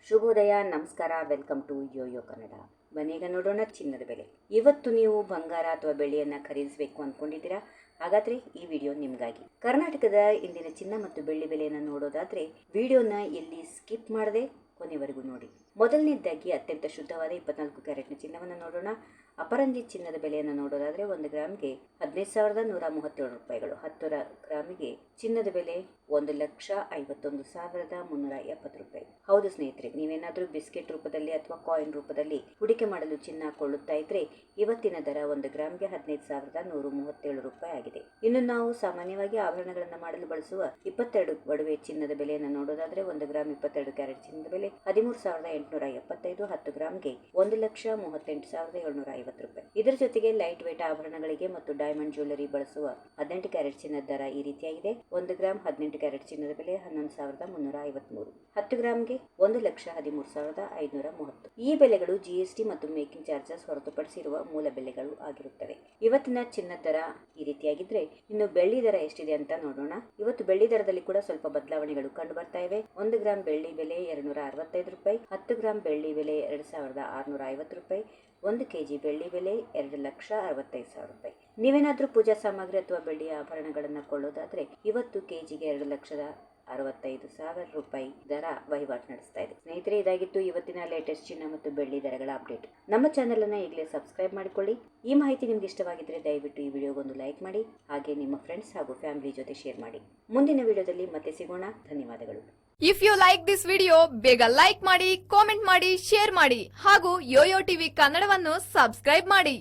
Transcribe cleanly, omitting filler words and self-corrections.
ಶುಭೋದಯ, ನಮಸ್ಕಾರ, welcome to Yoyo Kannada. ಬನ್ನೀಗ ನೋಡೋಣ ಚಿನ್ನದ ಬೆಲೆ. ಇವತ್ತು ನೀವು ಬಂಗಾರ ಅಥವಾ ಬೆಳ್ಳಿಯನ್ನು ಖರೀದಿಸಬೇಕು ಅಂದ್ಕೊಂಡಿದ್ದೀರಾ? ಹಾಗಾದರೆ ಈ ವಿಡಿಯೋ ನಿಮಗಾಗಿ. ಕರ್ನಾಟಕದ ಇಂದಿನ ಚಿನ್ನ ಮತ್ತು ಬೆಳ್ಳಿ ಬೆಲೆಯನ್ನು ನೋಡೋದಾದರೆ ವಿಡಿಯೋನ ಎಲ್ಲಿ ಸ್ಕಿಪ್ ಮಾಡದೆ ಕೊನೆವರೆಗೂ ನೋಡಿ. ಮೊದಲನೇದಾಗಿ ಅತ್ಯಂತ ಶುದ್ಧವಾದ 24 ಕ್ಯಾರೆಟ್ನ ಚಿನ್ನವನ್ನು ನೋಡೋಣ. ಅಪರಂಜಿ ಚಿನ್ನದ ಬೆಲೆಯನ್ನು ನೋಡೋದಾದರೆ 1 ಗ್ರಾಮ್ಗೆ 15,137 ರೂಪಾಯಿಗಳು. 10 ಗ್ರಾಮಿಗೆ ಚಿನ್ನದ ಬೆಲೆ 1,51,370 ರೂಪಾಯಿ. ಹೌದು ಸ್ನೇಹಿತರೆ, ನೀವೇನಾದರೂ ಬಿಸ್ಕೆಟ್ ರೂಪದಲ್ಲಿ ಅಥವಾ ಕಾಯಿನ್ ರೂಪದಲ್ಲಿ ಹೂಡಿಕೆ ಮಾಡಲು ಚಿನ್ನ ಕೊಳ್ಳುತ್ತಾ ಇದ್ರೆ ಇವತ್ತಿನ ದರ 1 ಗ್ರಾಮ್ಗೆ 15,137 ರೂಪಾಯಿ ಆಗಿದೆ. ಇನ್ನು ನಾವು ಸಾಮಾನ್ಯವಾಗಿ ಆಭರಣಗಳನ್ನು ಮಾಡಲು ಬಳಸುವ 22 ಒಡವೆ ಚಿನ್ನದ ಬೆಲೆಯನ್ನು ನೋಡೋದಾದ್ರೆ 1 ಗ್ರಾಮ್ 22 ಕ್ಯಾರೆಟ್ ಚಿನ್ನದ ಬೆಲೆ 13,875. 10 ಗ್ರಾಮ್ಗೆ 1,38,750 ರೂಪಾಯಿ. ಇದರ ಜೊತೆಗೆ ಲೈಟ್ ವೇಟ್ ಆಭರಣಗಳಿಗೆ ಮತ್ತು ಡೈಮಂಡ್ ಜ್ಯುವೆಲರಿ ಬಳಸುವ 18 ಕ್ಯಾರೆಟ್ ಚಿನ್ನದ ದರ ಈ ರೀತಿಯಾಗಿದೆ. 1 ಗ್ರಾಮ್ 18 ಕ್ಯಾರೆಟ್ ಚಿನ್ನದ ಬೆಲೆ 11,353. 10 ಗ್ರಾಮ್ಗೆ 1,13,530. ಈ ಬೆಲೆಗಳು ಜಿಎಸ್ಟಿ ಮತ್ತು ಮೇಕಿಂಗ್ ಚಾರ್ಜಸ್ ಹೊರತುಪಡಿಸಿರುವ ಮೂಲ ಬೆಲೆಗಳು ಆಗಿರುತ್ತವೆ. ಇವತ್ತಿನ ಚಿನ್ನದ ದರ ಈ ರೀತಿಯಾಗಿದ್ರೆ ಇನ್ನು ಬೆಳ್ಳಿ ದರ ಎಷ್ಟಿದೆ ಅಂತ ನೋಡೋಣ. ಇವತ್ತು ಬೆಳ್ಳಿ ದರದಲ್ಲಿ ಕೂಡ ಸ್ವಲ್ಪ ಬದಲಾವಣೆಗಳು ಕಂಡು ಬರ್ತಾ ಇವೆ. 1 ಗ್ರಾಮ್ ಬೆಳ್ಳಿ ಬೆಲೆ 265 ರೂಪಾಯಿ. 10 ಗ್ರಾಮ್ ಬೆಳ್ಳಿ ಬೆಲೆ 2,650 ರೂಪಾಯಿ. 1 ಕೆಜಿ ಬೆಳ್ಳಿ ಬೆಲೆ 2,65,000 ರೂಪಾಯಿ. ನೀವೇನಾದ್ರೂ ಪೂಜಾ ಸಾಮಗ್ರಿ ಅಥವಾ ಬೆಳ್ಳಿಯ ಆಭರಣಗಳನ್ನು ಕೊಳ್ಳೋದಾದ್ರೆ ಇವತ್ತು ಕೆಜಿಗೆ 2,65,000 ರೂಪಾಯಿ ದರ ವಹಿವಾಟು ನಡೆಸ್ತಾ ಇದೆ. ಸ್ನೇಹಿತರೆ, ಇದಾಗಿತ್ತು ಇವತ್ತಿನ ಲೇಟೆಸ್ಟ್ ಚಿನ್ನ ಮತ್ತು ಬೆಳ್ಳಿ ದರಗಳ ಅಪ್ಡೇಟ್. ನಮ್ಮ ಚಾನೆಲ್ ಅನ್ನ ಈಗಲೇ ಸಬ್ಸ್ಕ್ರೈಬ್ ಮಾಡಿಕೊಳ್ಳಿ. ಈ ಮಾಹಿತಿ ನಿಮ್ಗೆ ಇಷ್ಟವಾಗಿದ್ರೆ ದಯವಿಟ್ಟು ಈ ವಿಡಿಯೋಗೊಂದು ಲೈಕ್ ಮಾಡಿ, ಹಾಗೆ ನಿಮ್ಮ ಫ್ರೆಂಡ್ಸ್ ಹಾಗೂ ಫ್ಯಾಮಿಲಿ ಜೊತೆ ಶೇರ್ ಮಾಡಿ. ಮುಂದಿನ ವಿಡಿಯೋದಲ್ಲಿ ಮತ್ತೆ ಸಿಗೋಣ. ಧನ್ಯವಾದಗಳು. If you like this video, ಬೇಗ ಲೈಕ್ ಮಾಡಿ, ಕಾಮೆಂಟ್ ಮಾಡಿ, ಶೇರ್ ಮಾಡಿ ಹಾಗೂ ಯೋಯೋ ಟಿವಿ ಕನ್ನಡವನ್ನು ಸಬ್ಸ್ಕ್ರೈಬ್ ಮಾಡಿ.